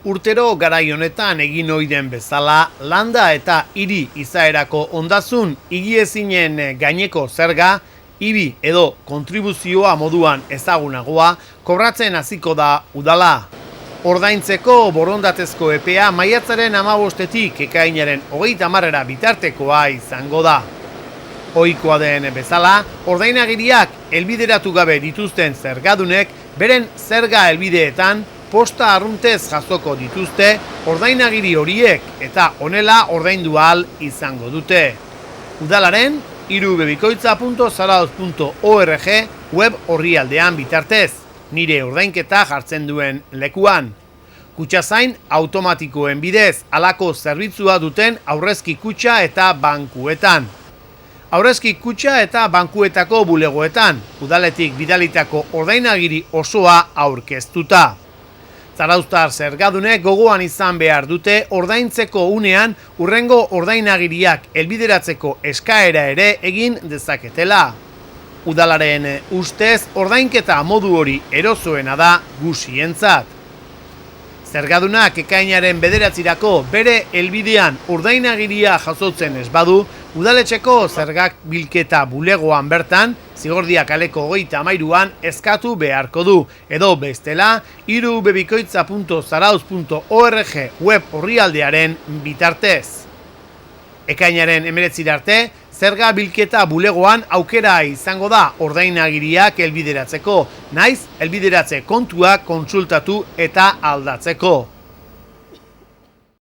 Urtero garai honetan egin ohi den bezala, landa eta hiri izaerako ondasun higiezinen gaineko zerga, IBI edo kontribuzioa moduan ezagunagoa, kobratzen hasiko da udala. Ordaintzeko borondatezko epea maiatzaren 15-tik ekainaren 30 bitartekoa izango da. Ohikoa den bezala, ordainagiriak helbideratu gabe dituzten zergadunek beren zerga helbideetan posta arruntez jasoko dituzte ordainagiri horiek eta honela ordaindu ahal izango dute. Udalaren irubebikoitza.zarautz.org web orrialdean bitartez, nire ordainketa jartzen duen lekuan. Kutxazain automatikoen bidez halako zerbitzua duten aurrezki kutxa eta bankuetan. Aurrezki kutxa eta bankuetako bulegoetan, udaletik bidalitako ordainagiri osoa aurkeztuta. Zarauztar zergadunek gogoan izan behar dute ordaintzeko unean hurrengo ordainagiriak helbideratzeko eskaera ere egin dezaketela. Udalaren ustez ordainketa modu hori erosoena da guzientzat. Zergadunak ekainaren 9 bere helbidean ordainagiria jasotzen ez badu, udaletxeko zergak bilketa bulegoan bertan, Zigordia kaleko 33an eskatu beharko du, edo bestela irubebikoitza.zarautz.org web orrialdearen bitartez. Ekainaren 19 arte, zerga bilketa bulegoan aukera izango da ordainagiriak helbideratzeko, naiz helbideratze kontuak kontsultatu eta aldatzeko.